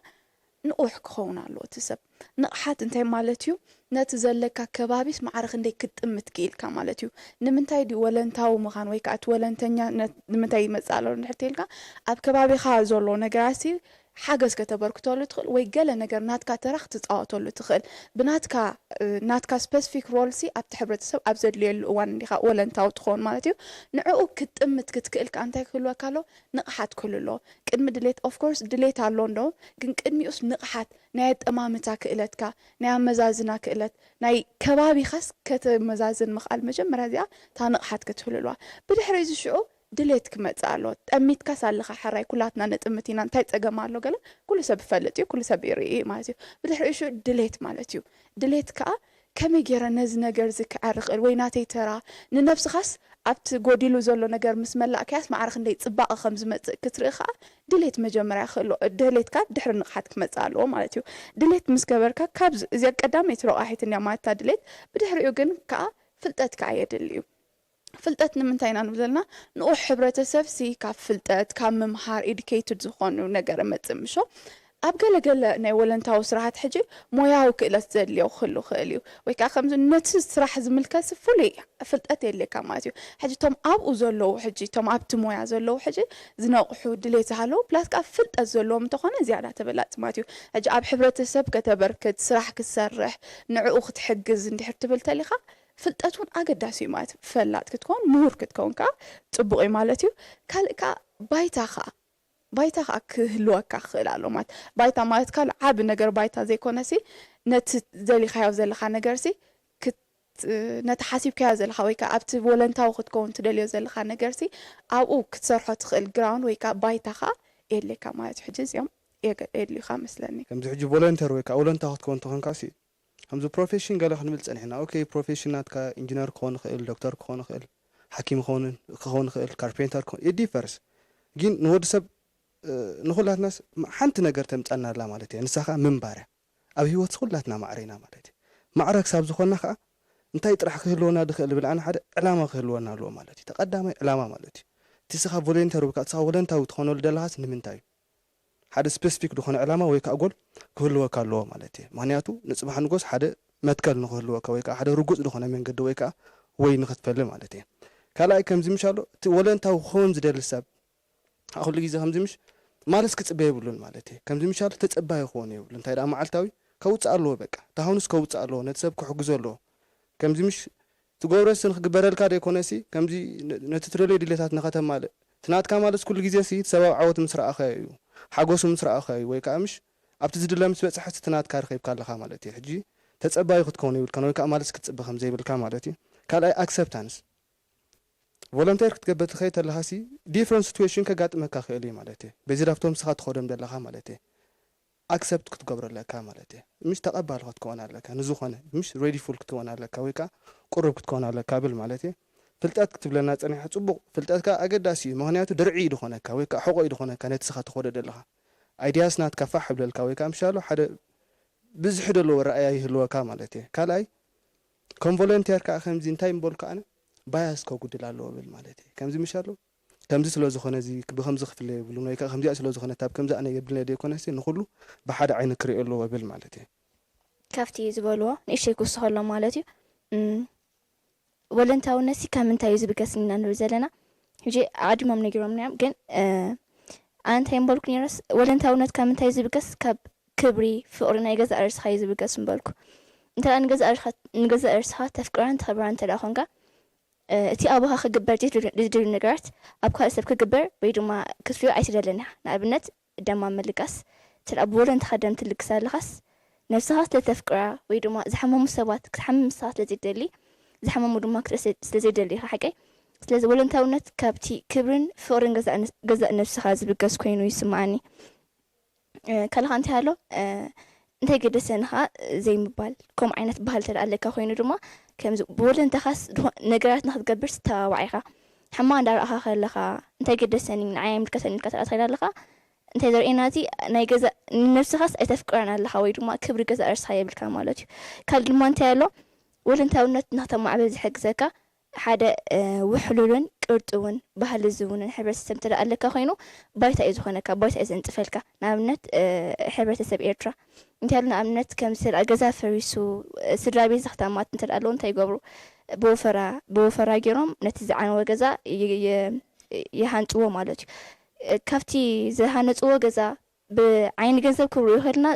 ንቑሕ ክኸውን ኣለዎ እቲ ሰብ ንቕሓት እንታይ ማለት እዩ ነቲ ዘለካ ከባቢስ ማዕርኽ እንደይ ክትጥምት ክኢልካ ማለት እዩ ንምንታይ ዲ ወለንታዊ ምዃን ወይ ከዓ እቲ ወለንተኛ ንምንታይ ይመፅእ ኣሎ እንድሕር ተይልካ ኣብ ከባቢኻ ዘሎ ነገራት ሓገዝ ከተበርክተሉ ትኽእል ወይ ገለ ነገር ናትካ ተራ ክትፃወተሉ ትኽእል ብናትካ ስፔሲፊክ ሮልሲ ኣብቲ ሕብረተሰብ ኣብ ዘድልየሉ እዋን እንዲኻ ወለንታዊ ትኸውን ማለት እዩ ንዕኡ ክትጥምት ክትክእልካ እንታይ ክህልወካ ኣሎ ንቕሓት ክህልሎ ቅድሚ ድሌት ኦፍኮርስ ድሌት ኣሎ እንዶ ግን ቅድሚኡስ ንቕሓት ናይ ኣጠማምታ ክእለትካ ናይ ኣመዛዝና ክእለት ናይ ከባቢኻስ ከተመዛዝን ምኽኣል መጀመርያ እዚኣ እታ ንቕሓት ክትህልልዋ ብድሕሪ እዚ ሽዑ ድሌት ክመፅእ ኣሎ ጠሚትካ ሳለኻ ሓራይ ኩላትና ነጥምት ኢና እንታይ ፀገም ኣሎ ገለ ኩሉ ሰብ ይፈልጥ እዩ ኩሉ ሰብ ይርኢ ማለት እዩ ብድሕሪ እሹ ድሌት ማለት እዩ ድሌት ከዓ ከመይ ገይረ ነዚ ነገር ዝክዓር ክእል ወይ ናተይ ተራ ንነፍስኻስ ኣብቲ ጎዲሉ ዘሎ ነገር ምስ መላእክያስ ማዕርኽ እንደይ ፅባቐ ከም ዝመፅእ ክትርኢ ከዓ ድሌት መጀመርያ ክእሎ ድሌትካ ድሕሪ ንቕሓት ክመፅእ ኣለዎ ማለት እዩ ድሌት ምስ ገበርካ ካብ እዚኣ ቀዳመይቲ ረቑሒት እንያ ማለታ ድሌት ብድሕሪኡ ግን ከዓ ፍልጠት ከዓ የድሊ እዩ ፍልጠት ንምንታይ ኢና ንብል ዘለና ንቑሕ ሕብረተሰብ ሲ ካብ ፍልጠት ካብ ምምሃር ኤዱኬትድ ዝኾኑ ነገር መፅእ ምሾ ኣብ ገለገለ ናይ ወለንታዊ ስራሓት ሕጂ ሞያዊ ክእለት ዘድልዮ ክህሉ ክእል እዩ ወይ ከዓ ከምዚ ነቲ ስራሕ ዝምልከት ፍሉይ ፍልጠት የድልየካ ማለት እዩ ሕጂ እቶም ኣብኡ ዘለዉ ሕጂ እቶም ኣብቲ ሞያ ዘለዉ ሕጂ ዝነቑሑ ድሌት ዝሃለዉ ፕላስ ከዓ ፍልጠት ዘለዎም እንተኾነ ዝያዳ ተበላፅ ማለት እዩ ሕጂ ኣብ ሕብረተሰብ ከተበርክት ስራሕ ክትሰርሕ ንዕኡ ክትሕግዝ እንድሕር ትብል ተሊኻ ፍልጠት እውን ኣገዳሲ እዩ ማለት ፈላጥ ክትከውን ምሁር ክትከውን ከዓ ፅቡቕ እዩ ማለት እዩ ካልእ ከዓ ባይታ ከዓ ክህልወካ ክኽእል ኣሎ ማለት ባይታ ማለት ካል ዓብ ነገር ባይታ ዘይኮነሲ ነቲ ዘሊኻዮ ዘለኻ ነገርሲ ነቲ ሓሲብካዮ ዘለኻ ወይ ከዓ ኣብቲ ወለንታዊ ክትከውን ትደልዮ ዘለኻ ነገርሲ ኣብኡ ክትሰርሖ ትኽእል ግራውንድ ወይ ከዓ ባይታ ከዓ የድልየካ ማለት እዩ ሕጂ እዚኦም የድልዩኻ መስለኒ ከምዚ ሕጂ ቮለንተር ወይ ከዓ ወለንታዊ ክትከውን ተኾንካሲ ከምዚ ፕሮፌሽን ገለ ክንብል ፀኒሕና ኦኬ ፕሮፌሽናትካ ኢንጂነር ክኾን ይኽእል ዶክተር ክኾን ይኽእል ሓኪም ክኾን ይኽእል ካርፔንተር ክኾን ይዲፈርስ ግን ንወዲ ሰብ ንኹላትናስ ሓንቲ ነገር ተምፀና ኣላ ማለት እያ ንሳኻ ምንባርያ ኣብ ሂወት ኩላትና ማዕረና ማለት እዩ ማዕረ ክሳብ ዝኾንና ከዓ እንታይ ጥራሕ ክህልወና ድኽእል ብልዓና ሓደ ዕላማ ክህልወና ኣለዎ ማለት እዩ ተቐዳማይ ዕላማ ማለት እዩ እቲ ስኻ ቮለንተር ወይ ከዓ ስኻ ወለንታዊ ትኾነሉ ዘለኻስ ንምንታይ እዩ ሓደ ስፔሲፊክ ዝኾነ ዕላማ ወይ ከዓ ጎል ክህልወካ ኣለዎ ማለት እዩ ምክንያቱ ንፅባሕ ንጎስ ሓደ መትከል ንክህልወካ ወይ ከዓ ሓደ ርጉፅ ዝኾነ መንገዲ ወይ ከዓ ወይ ንኽትፈሊ ማለት እዩ ካልኣይ ከምዚ ምሽ ኣሎ እቲ ወለንታዊ ክኸውን ዝደሊ ሰብ ኩሉ ግዜ ከምዚ ምሽ ማለስ ክፅበ የብሉን ማለት እዩ ከምዚ ምሽ ኣሎ ተፀባይ ክኾን የብሉ እንታይ ደኣ መዓልታዊ ከውፅእ ኣለዎ በቃ ታሁንስ ከውፅእ ኣለዎ ነቲ ሰብ ክሕግዞ ኣለዎ ከምዚ ምሽ ትገብረስ ንክግበረልካ ደይኮነሲ ከምዚ ነቲ ትደልዮ ድሌታት ንኸተማልእ ትናትካ ማለስ ኩሉ ግዜ ሲ ሰብኣዊ ዓወት ምስ ረኣኸዮ እዩ ሓጎሱ ምስ ረኣኸዮ ወይ ከዓ ምሽ ኣብቲ ዝድለ ምስ በፅሐ ትናትካ ርኺብካ ኣለኻ ማለት እዩ ሕጂ ተፀባይ ክትከውን ይብልካ ወይ ከዓ ማለስ ክትፅበ ከም ዘይብልካ ማለት እዩ ካልኣይ ኣክሰፕታንስ ቮለንተር ክትገበት ትኸይ ተለኻሲ ዲፍረንት ሲትዌሽን ከጋጥመካ ክእል እዩ ማለት እዩ በዚ ዳፍቶም ስኻ ትኸዶም ዘለኻ ማለት እዩ ኣክሰፕት ክትገብረለካ ማለት እዩ ምሽ ተቐባሊ ክትከውን ኣለካ ንዝኾነ ምሽ ሬዲ ፉል ክትከውን ኣለካ ወይ ከዓ ቁሩብ ክትከውን ኣለካ ብል ማለት እዩ ፍልጠት ክትብለና ፀኒሐ ፅቡቕ ፍልጠትካ ኣገዳሲ እዩ ምክንያቱ ድርዒ ድኾነካ ወይ ከዓ ሕቆ ድኾነካ ነቲ ስኻ ትኸዶ ዘለኻ ኣይዲያስ ናትካ ፋሕ ብለልካ ወይ ከዓ ምሻሎ ሓደ ብዙሕ ደለዎ ረኣያ ይህልወካ ማለት እዩ ካልኣይ ከም ቮለንቲር ከዓ ከምዚ እንታይ ምበልካ ኣነ ባያስ ከጉድል ኣለዎ ብል ማለት እዩ ከምዚ ምሻሎ ከምዚ ስለ ዝኾነ እዚ ብከምዚ ክፍለ ይብሉ ወይ ከዓ ከምዚኣ ስለ ዝኾነ ታብ ከምዚ ኣነ የብልኒ ደይኮነስ ንኩሉ ብሓደ ዓይኒ ክሪኦ ኣለዎ ብል ማለት እዩ ካብቲ ዝበልዎ ንእሽተይ ክውስኸሎ ማለት እዩ ወለንታውነት ካብ ምንታይ እዩ ዝብገስ ኢና ንብል ዘለና ሕጂ ኣዲሞም ነጊሮም ነዮም ግን ኣነ እንታይ ምበልኩ ነይረስ ወለንታውነት ካብ ምንታይ ዝብገስ ካብ ክብሪ ፍቅሪ ናይ ገዛ እርስኻ እዩ ዝብገስ ምበልኩ እንተ ንገዛ እርስኻ ተፍቅራን ተኸብራን እንተ ደኣ ኮንካ እቲ ኣብኻ ክግበር ዝድልዩ ነገራት ኣብ ካልእ ሰብ ክግበር ወይ ድማ ክትሪኦ ኣይትደልን ኢኻ ንኣብነት ደማ ምልቃስ እንተ ደኣ ብወለንትኻ ደም ትልግስ ኣለኻስ ነፍስኻ ስለተፍቅራ ወይ ድማ ዝሓመሙ ሰባት ክትሓምም ንስኻ ስለዘይደሊ ዝሓመሙ ድማ ክትርኢ ስለዘይደሊ ኢኻ ሓቀይ ስለዚ ወለንታውነት ካብቲ ክብርን ፍቅርን ገዛእ ነፍስኻ ዝብገስ ኮይኑ ይስማዓኒ ካልኻ እንታይ ኣሎ እንታይ ገደሰንኻ ዘይምባል ከምኡ ዓይነት ባህል እንተ ደኣ ኣለካ ኮይኑ ድማ ከምዚ ብወለንተኻስ ነገራት ንክትገብር ዝተዋዒኻ ሕማቕ እንዳረኣኻ ከለኻ እንታይ ገደሰኒ ንዓይ ምልከተኒ ኢልካ ተኣትኺላ ኣለኻ እንታይ ዘርእየና እቲ ናይ ገዛ ነፍስኻስ ኣይተፍቅራን ኣለኻ ወይ ድማ ክብሪ ገዛ እርስኻ የብልካ ማለት እዩ ካልእ ድማ እንታይ ኣሎ ወለንታውነት ንክተማዕበል ዝሕግዘካ ሓደ ውሕሉልን ቅርጡውን ባህሊ ዝውንን ሕብረተሰብ እንተ ደኣ ኣለካ ኮይኑ ባይታ እዩ ዝኾነካ ባይታ እዩ ዘንጥፈልካ ንኣብነት ሕብረተሰብ ኤርትራ እንታይ ኣሎ ንኣብነት ከምዚ ተደኣ ገዛ ፈሪሱ ስድራ ቤት ዝኽታማት እንተ ደኣ ኣለዎ እንታይ ይገብሩ ብወፈራ ገይሮም ነቲ ዝዓነወ ገዛ ይሃንፅዎ ማለት እዩ ካብቲ ዝሃነፅዎ ገዛ ብዓይኒ ገንዘብ ክብሩ ይኽእልና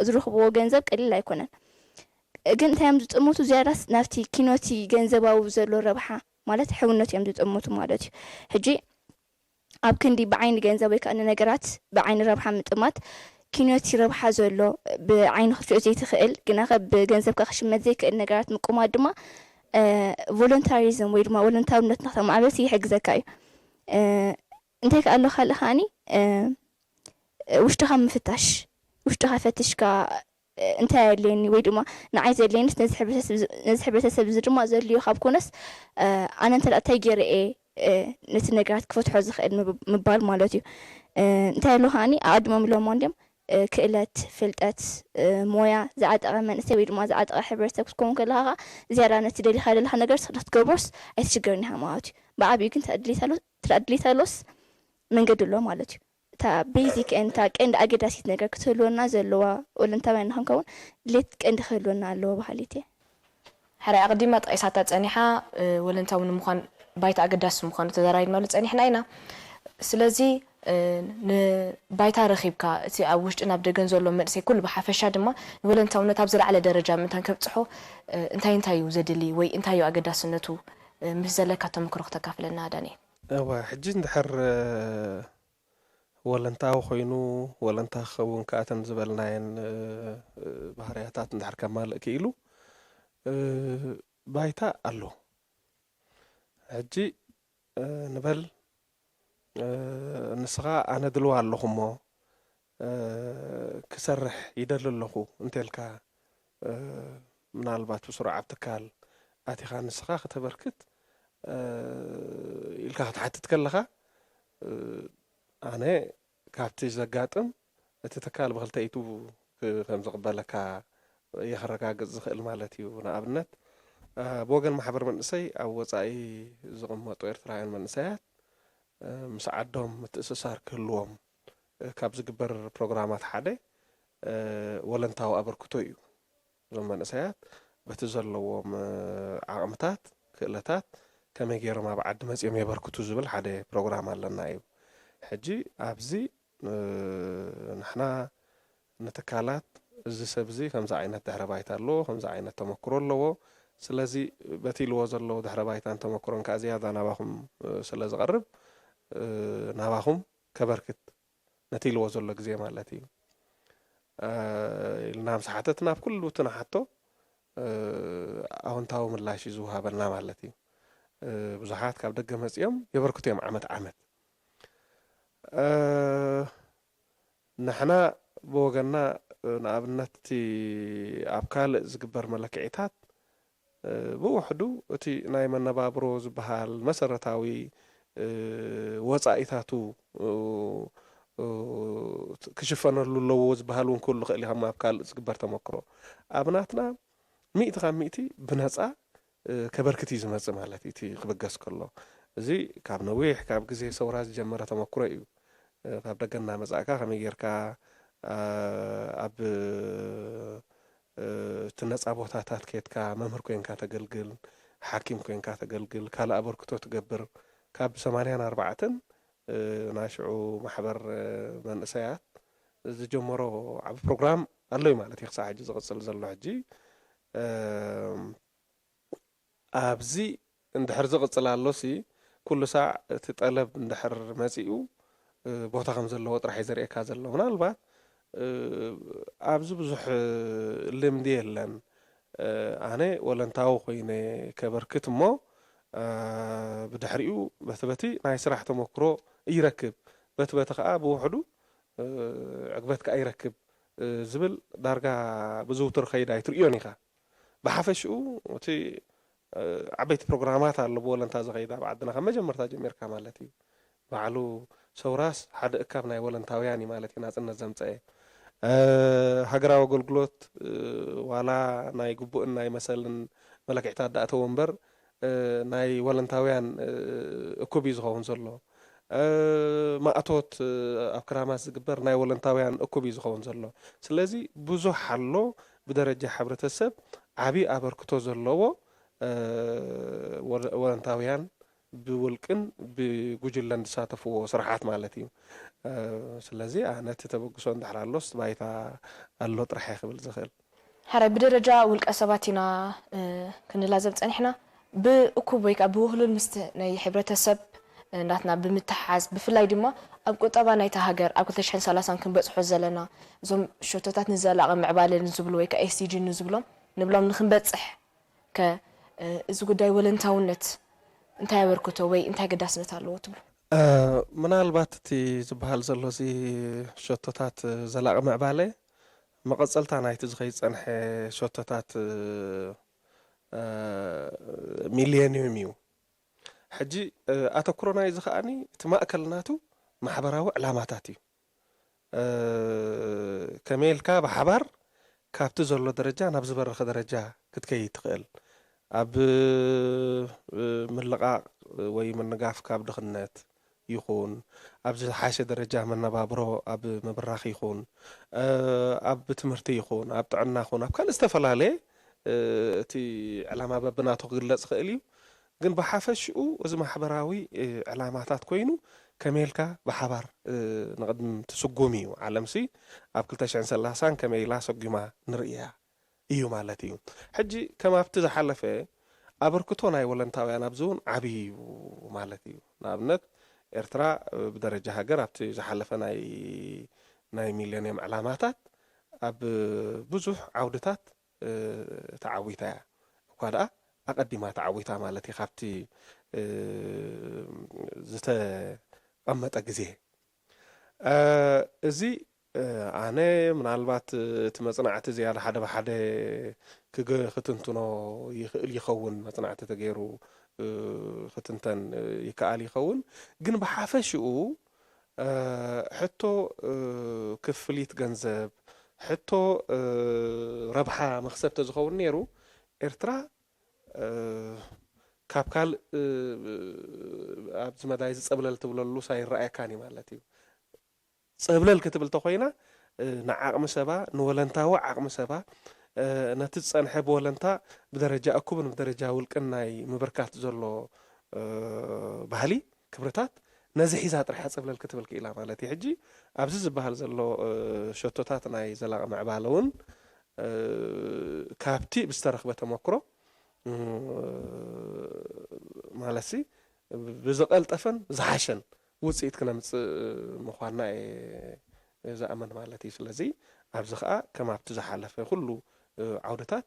ዝረኽብዎ ገንዘብ ቀሊል ኣይኮነን ግን እንታይ እዮም ዝጥምቱ ዝያዳስ ናብቲ ኪኖቲ ገንዘባዊ ዘሎ ረብሓ ማለት ሕውነት እዮም ዝጥምቱ ማለት እዩ ሕጂ ኣብ ክንዲ ብዓይኒ ገንዘብ ወይ ከዓ ነገራት ብዓይኒ ረብሓ ምጥማት ኪኖቲ ረብሓ ዘሎ ብዓይኒ ክትሪኦ ዘይትኽእል ግና ብገንዘብካ ክሽመት ዘይክእል ነገራት ምቁማት ድማ ቮለንታሪዝም ወይ ድማ ወለንታውነት ንክተማዕበልቲ ይሕግዘካ እዩ እንታይ ከኣሎ ካልእ ከዓኒ ውሽጥኻ ምፍታሽ ውሽጥኻ ፈቲሽካ እንታይ ኣለኒ ወይ ድማ ንዓይ ዘለኒስ ነዚ ሕብረተሰብ እዚ ድማ ዘድልዮ ካብ ኮነስ ኣነ እንተ ደኣ እንታይ ገይረ እየ ነቲ ነገራት ክፈትሖ ዝኽእል ምባል ማለት እዩ እንታይ ኣሎ ከዓኒ ኣቀዲሞም ኢሎሞ እንድዮም ክእለት ፍልጠት ሞያ ዝዓጠቐ መንእሰይ ወይ ድማ ዝዓጠቐ ሕብረተሰብ ክትከውን ከለኻ ዝያዳ ነቲ ደሊኻ ዘለኻ ነገር ክትገብሮስ ኣይትሽገርን ኢኻ ማለት እዩ ብዓብዩ ግን ተድሌት ኣሎስ መንገዲ ኣሎ ማለት እዩ እታ ቤዚክ እንታ ቀንዲ ኣገዳሲት ነገር ክትህልወና ዘለዋ ወለንታውያን ንክንከውን ድሌት ቀንዲ ክህልወና ኣለዎ ባህሊት እየ ሕራይ ኣቕዲማ ጠቂሳታ ፀኒሓ ወለንታዊ ንምዃን ባይታ ኣገዳሲ ምዃኑ ተዘራሪድና ፀኒሕና ኢና ስለዚ ንባይታ ረኺብካ እቲ ኣብ ውሽጢ ናብ ደገን ዘሎ መንእሰይ ኩሉ ብሓፈሻ ድማ ንወለንታውነት ኣብ ዝለዓለ ደረጃ ምንታን ከብፅሖ እንታይ እዩ ዘድሊ ወይ እንታይ እዩ ኣገዳስነቱ ምስ ዘለካ ተመክሮ ክተካፍለና ዳንኤል እዋ ሕጂ እንድሕር ወለንታዊ ኮይኑ ወለንታ ክኸውን ከኣተን ዝበልናየን ባህርያታት እንድሕር ከማልእ ክኢሉ ባይታ ኣሎ ሕጂ ንበል ንስኻ ኣነ ድልዋ ኣለኹ እሞ ክሰርሕ ይደሊ ኣለኹ እንተልካ ምናልባት ብስሩዕ ኣብ ትካል ኣቲኻ ንስኻ ክተበርክት ኢልካ ክትሓትት ከለኻ ኣነ ካብቲ ዘጋጥም እቲ ትካል ብክልተ ኢቱ ከም ዝቕበለካ የኸረጋግፅ ዝኽእል ማለት እዩ ንኣብነት ብወገን ማሕበር መንእሰይ ኣብ ወፃኢ ዝቕመጡ ኤርትራውያን መንእሰያት ምስ ዓዶም ምትእስሳር ክህልዎም ካብ ዝግበር ፕሮግራማት ሓደ ወለንታዊ ኣበርክቶ እዩ እዞም መንእሰያት በቲ ዘለዎም ዓቕምታት ክእለታት ከመይ ገይሮም ኣብ ዓዲ መፅኦም የበርክቱ ዝብል ሓደ ፕሮግራም ኣለና እዩ ሕጂ ኣብዚ ንሕና ንትካላት እዚ ሰብ እዚ ከምዚ ዓይነት ድሕረ ባይታ ኣለዎ ከምዚ ዓይነት ተመክሮ ኣለዎ ስለዚ በቲ ኢልዎ ዘለዎ ድሕረ ባይታን ተመክሮን ከዓ ዝያዳ ናባኹም ስለ ዝቐርብ ናባኹም ከበርክት ነቲ ኢልዎ ዘሎ ግዜ ማለት እዩ ኢልና ምስ ሓተትና ኣብ ኩሉ እቲ ንሓቶ ኣዎንታዊ ምላሽ እዩ ዝውሃበልና ማለት እዩ ብዙሓት ካብ ደገ መፅኦም የበርክቱ እዮም ዓመት ዓመት ንሕና ብወገና ንኣብነት እቲ ኣብ ካልእ ዝግበር መለክዒታት ብውሕዱ እቲ ናይ መነባብሮ ዝበሃል መሰረታዊ ወፃኢታቱ ክሽፈነሉ ኣለዎ ዝበሃል እውን ኩሉ ክእል ኢኻ ኣብ ካልእ ዝግበር ተመክሮ ኣብናትና 100 ካብ 100 ብነፃ ከበርክት እዩ ዝመፅእ ማለት እዩ እቲ ክብገስ ከሎ እዚ ካብ ነዊሕ ካብ ግዜ ሰውራ ዝጀመረ ተመክሮ እዩ ካብ ደገና መጻእካ ከመይ ጌርካ ኣብ ትነፃ ቦታታት ከይድካ መምህር ኮንካ ተገልግል ሓኪም ኮንካ ተገልግል ካልእ ኣበርክቶ ትገብር ካብ 84 ናሽዑ ማሕበር መንእሰያት ዝጀመሮ ዓብ ፕሮግራም ኣለዩ ማለት እዩ ክሳብ ሕጂ ዝቕፅል ዘሎ ሕጂ ኣብዚ እንድሕር ዝቕፅል ኣሎሲ ኩሉ ሳዕ እቲ ጠለብ እንድሕር መፂኡ ቦታ ከም ዘለዎ ጥራሕ ዘርእየካ ዘሎ ምናልባት ኣብዚ ብዙሕ ልምዲ የለን ኣነ ወለንታዊ ኮይነ ከበርክት እሞ ብድሕሪኡ በቲ ናይ ስራሕ ተመክሮ ይረክብ በቲ ከዓ ብውሕዱ ዕግበት ከዓ ይረክብ ዝብል ዳርጋ ብዝውትር ከይዳ ይትርእዮን ኢኻ ብሓፈሽኡ እቲ ዓበይቲ ፕሮግራማት ኣሎ ብወለንታ ዝኸይዳ ብዓድና ካብ መጀመርታ ጀሚርካ ማለት እዩ ባዕሉ ሰውራስ ሓደ እካብ ናይ ወለንታውያን ማለት እዩ ናፅነት ዘምፀአ ሃገራዊ ኣገልግሎት ዋላ ናይ ግቡእን ናይ መሰልን መለክዕታት ዳእተው እምበር ናይ ወለንታውያን እኩብ እዩ ዝኸውን ዘሎ ማእቶት ኣብ ክራማት ዝግበር ናይ ወለንታውያን እኩብ እዩ ዝኸውን ዘሎ ስለዚ ብዙሕ ኣሎ ብደረጃ ሕብረተሰብ ዓብይ ኣበርክቶ ዘለዎ ወለንታውያን ብውልቅን ብጉጅለን ዝሳተፍዎ ስራሓት ማለት እዩ ስለዚ ኣነቲ ተበግሶ እንድሕር ኣሎስ ባይታ ኣሎ ጥራሕ ይኽብል ዝኽእል ሓራይ ብደረጃ ውልቀ ሰባት ኢና ክንላዘብ ፀኒሕና ብእኩብ ወይ ከዓ ብውህሉል ምስቲ ናይ ሕብረተሰብ እናትና ብምትሓዝ ብፍላይ ድማ ኣብ ቁጠባ ናይታ ሃገር ኣብ 2030 ክንበፅሖ ዘለና እዞም ሸቶታት ንዘላቐ ምዕባለ ንዝብሉ ወይ ከዓ ኤስዲጂ ንብሎም ንክንበፅሕ እዚ ጉዳይ ወለንታውነት እንታይ ኣበርክቶ ወይ እንታይ ገዳስነት ኣለዎ ትብሉ ምናልባት እቲ ዝበሃል ዘሎ እዚ ሸቶታት ዘላቐ ምዕባለ መቐፀልታ ናይቲ ዝኸይፀንሐ ሸቶታት ሚልዮኒየም እዩ ሕጂ ኣተኩሮና እዚ ከዓኒ እቲ ማእከልናቱ ማሕበራዊ ዕላማታት እዩ ከመይልካ ብሓባር ካብቲ ዘሎ ደረጃ ናብ ዝበረኸ ደረጃ ክትከይድ ትኽእል ኣብ ምልቓቕ ወይ ምንጋፍ ካብ ድኽነት ይኹን ኣብ ዝሓሸ ደረጃ መነባብሮ ኣብ ምብራኽ ይኹን ኣብ ትምህርቲ ይኹን ኣብ ጥዕና ይኹን ኣብ ካልእ ዝተፈላለየ እቲ ዕላማ በብናቱ ክግለጽ ክእል እዩ ግን ብሓፈሽኡ እዚ ማሕበራዊ ዕላማታት ኮይኑ ከመይልካ ብሓባር ንቕድም ትስጉም እዩ ዓለምሲ ኣብ 2030 ከመይ ኢላ ሰጊማ ንርእያ እዩ ማለት እዩ ሕጂ ከም ኣብቲ ዝሓለፈ ኣበርክቶ ናይ ወለንታውያን ኣብዚ እውን ዓብይ እዩ ማለት እዩ ንኣብነት ኤርትራ ብደረጃ ሃገር ኣብቲ ዝሓለፈ ናይ ሚልዮኒየም ዕላማታት ኣብ ብዙሕ ዓውድታት ተዓዊታ እያ እኳ ደኣ ኣቐዲማ ተዓዊታ ማለት እዩ ካብቲ ዝተቐመጠ ግዜ እዚ ኣነ ምናልባት እቲ መፅናዕቲ ዝያዳ ሓደ ብሓደ ክትንትኖ ይኽእል ይኸውን መፅናዕቲ ተገይሩ ክትንተን ይከኣል ይኸውን ግን ብሓፈሽኡ ሕቶ ክፍሊት ገንዘብ ሕቶ ረብሓ መክሰብ ተዝኸውን ነይሩ ኤርትራ ካብ ካልእ ኣብዚ መዳይ ዝፀብለል ትብለሉ ሳይረኣየካኒ ማለት እዩ ፀብለል ክትብል ተኮይና ንዓቕሚ ሰባ ንወለንታዊ ዓቕሚ ሰባ ነቲ ዝፀንሐ ብወለንታ ብደረጃ እኩብን ብደረጃ ውልቅን ናይ ምብርካት ዘሎ ባህሊ ክብርታት ነዚ ሒዛ ጥራሕ ፀብለል ክትብል ክኢላ ማለት እዩ ሕጂ ኣብዚ ዝበሃል ዘሎ ሸቶታት ናይ ዘላቐ ምዕባለ እውን ካብቲ ብዝተረኽበ ተመክሮ ማለሲ ብዝቐልጠፈን ዝሓሸን ውፅኢት ክነምፅእ ምዃንና ዝኣመን ማለት እዩ ስለዚ ኣብዚ ከዓ ከም ኣብቲ ዝሓለፈ ኩሉ ዓውድታት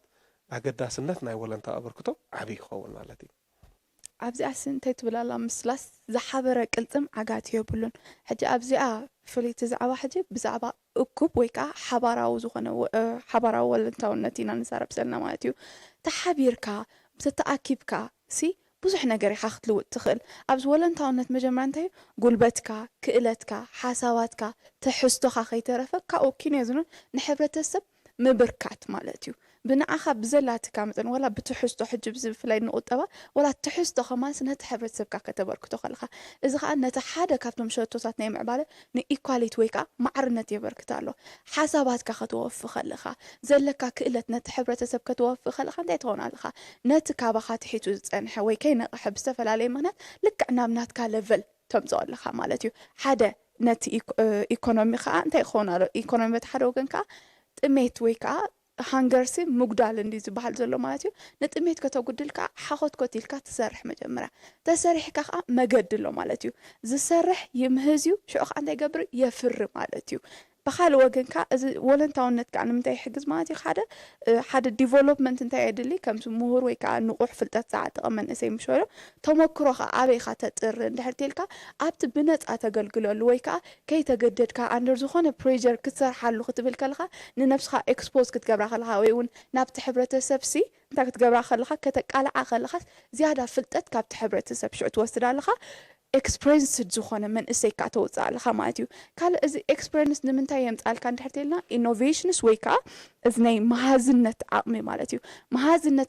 ኣገዳስነት ናይ ወለንታ ኣበርክቶ ዓብይ ይኸውን ማለት እዩ ኣብዚኣስ እንታይ ትብል ኣላ ምስላስ ዝሓበረ ቅልጥም ዓጋት የብሉን ሕጂ ኣብዚኣ ፍልይቲ ዛዕባ ሕጂ ብዛዕባ እኩብ ወይ ከዓ ሓባራዊ ዝኾነ ሓባራዊ ወለንታውነት ኢና ንዛረብ ዘለና ማለት እዩ ተሓቢርካ ተተኣኪብካ ሲ ብዙሕ ነገር ኢኻ ክትልውጥ ትኽእል ኣብዚ ወለንታውነት መጀመርያ እንታይ እዩ ጉልበትካ ክእለትካ ሓሳባትካ ትሕዝቶኻ ከይተረፈ ካብኡ ኪነ ዝኑን ንሕብረተሰብ ምብርካት ማለት እዩ ብንዓኻ ብዘላትካ መጠን ወላ ብትሕዝቶ ሕጂ ብፍላይ ንቁጠባ ወላ ትሕዝቶ ከማንስ ነቲ ሕብረተሰብካ ከተበርክቶ ከለኻ እዚ ከዓ ነቲ ሓደ ካብቶም ሸቶታት ናይ ምዕባለ ንኢኳሊቲ ወይ ከዓ ማዕርነት የበርክት ኣሎ ሓሳባትካ ከተወፍ ከለኻ ዘለካ ክእለት ነቲ ሕብረተሰብ ከተወፍ ከለኻ እንታይ ትኾን ኣለኻ ነቲ ካባኻ ትሒቱ ዝፀንሐ ወይ ከይነቕሐ ብዝተፈላለየ ምክንያት ልክዕ ናብ ናትካ ለቨል ተምፅኦ ኣለኻ ማለት እዩ ሓደ ነቲ ኢኮኖሚ ከዓ እንታይ ክኸውን ኣሎ ኢኮኖሚ በቲ ሓደ ወገን ከዓ ጥሜት ወይ ከዓ ሃንገርሲ ሙግዳል እንዲ ዝበሃል ዘሎ ማለት እዩ ንጥሜት ከተጉድል ከዓ ሓኾት ኮቲልካ ትሰርሕ መጀመርያ ተሰሪሕካ ከዓ መገዲ ኣሎ ማለት እዩ ዝሰርሕ ይምህዝ እዩ ሽዑ ከዓ እንታይ ይገብር የፍሪ ማለት እዩ بخال وجن كا ولنتاونت كأن متى يحجز ما تي حدا development انت يدلي كم سمهور ويكا نقوح في التساعات أمن اسي مشوره تمكروخ أبي خاتر دحرتيلكا أبت بنت أتقلقلو الويكا كي تجدد كا أندر زخانة بريجر كسر حلو خطبل كلها ننفسها expose كتجبر خلها ويون نبت حبرة سبسي انت كتجبر خلها كتقلع خلها زيادة فلتت كابت حبرة سب شو توصل لها experience زخانة من إسيكا توزع لها ماتيو قال إذا experience نمنتها يمتقال كان تحرتيلنا innovations ويكا إذني مهازنة عقمي مالتيو مهازنة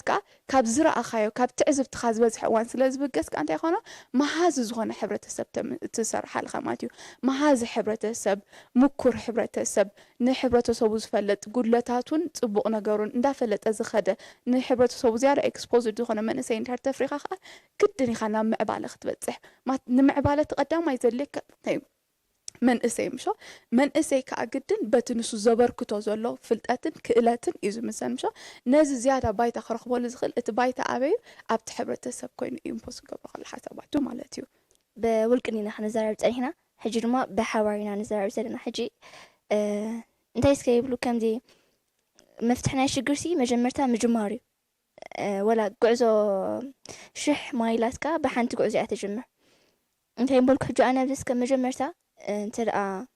كاب زرع أخايو كاب تعزب تخاز بزح وان سلاز بقس كان تيخانا مهاز زخانة حبرة السب تسر حالها ماتيو مهاز حبرة السب مكر حبرة السب نحبرة صوبوز فلت قدلتاتون تبقى نجارون دا فلت أزخده نحبرة صوبوز يارا expose زخانة من إسين تحت تفريخا كدني خانا معبالة خطبتزح ما نمعبالة قدام ما يزلك من إسي مشو من إسي كأجدن بتنسو زبر كتوزلو فلتاتن كإلاتن إذا مثلا مشو ناز زيادة بايتا خرق بول زغل إتبايتا أبي أبت حبرة السب كوين ينبوس قبل خل حساباتو مالتيو بولكني نحن زاربت هنا حجي ما بحوارنا نزاربت لنا حجي انتي سكيبلو كم دي مفتحنا شجرسي مجمرتها مجماري ولا قعزو شح مايلاتكا بحنت قعزي أتجمع انتي بولك حجو أنا بس كمجمرتها ترى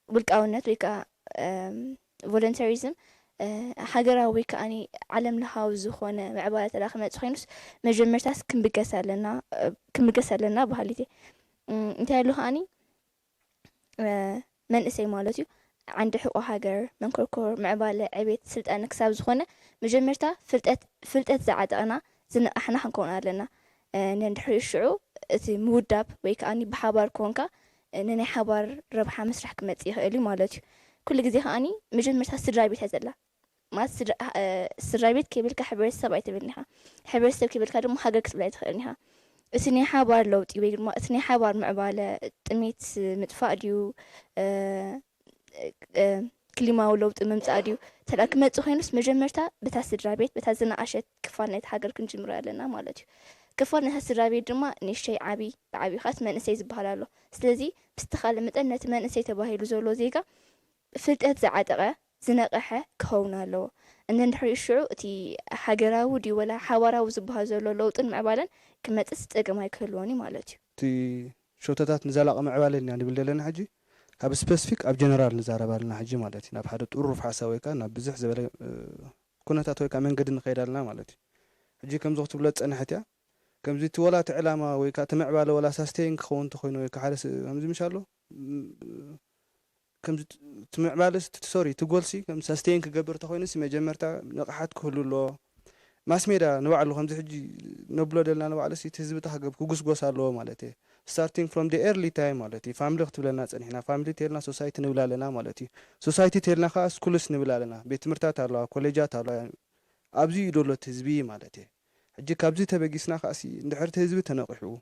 بالكونات ويكا volunteerism حجرة ويكا أني علم لها وزخونة معبالة الآخر تخينس مجمرتاس كم بقسر لنا بهالتي انتي له أني من اسي مالتي عند حقوق حجر من كركور معبالة عبيت سلت أنا كساب زخونة مجمرتا فلتت زعد أنا زين احنا حنكون لنا نندحر الشعوب موداب ويكا أني بحبار كونكا نني حبار ربحة مسرح كمتي هالي مالتي كل جزء هاني مجمرتها سرايبيت هزلا ما سرايبيت كيبلك حبر السبع تبنيها حبر السبع كيبلك هذا محاجة كتبلها تخلينها اثنين حبار لوتي ويقول ما اثنين حبار معبالة تميت متفاديو كلمة ولوت ممتاديو ترى كمتي خينس مجمرتها بتاع سرايبيت بتاع زنا عشت كفانيت حاجة كنت جمرة لنا مالتي كفرنا هالسرابي درما نشي عبي خاص ما نسيز بهالله سلزي بستخال متأنة ما نسي تباهي لزولو زيكا فلتت زعادقة زنقحة كهونا له أن نحري الشعو تي حجرة ودي ولا حوارة وزبها زولو لوطن معبالا كما تستقى ما يكلوني مالتي تي شوتات نزالق معبالين يعني بلدلنا حجي هاب سبيسيفيك اب جنرال نزاربالنا حجي مالتي ناب حدا تقرف حساويكا ناب بزح زبل كونتات ويكا من قد نخيدالنا مالتي حجي كم زغت بلاد صنحتيا كم زيت ولا تعلامة ويكا تمعبالة ولا ساستين خون تخوين ويكا حارس هم زي مشالو كم زيت تمعبالة سوري تقولسي كم ساستين كقبر تخوين سي مجمرتا نقحات كله له ما سميدا نوعلو هم زي حجي نبلو دلنا نوعلو سي تهزبتها قب كوغس قوسالو مالتي starting from the early time مالتي family اختبلنا صنحنا family تيرنا society نبلالنا مالتي society تيرنا خا سكولس نبلالنا بيت مرتات الله كوليجات الله يعني ابزي يدولو تهزبي مالتي حجي كابزي تبقيسنا خاسي ندحر تهزبي تنقحو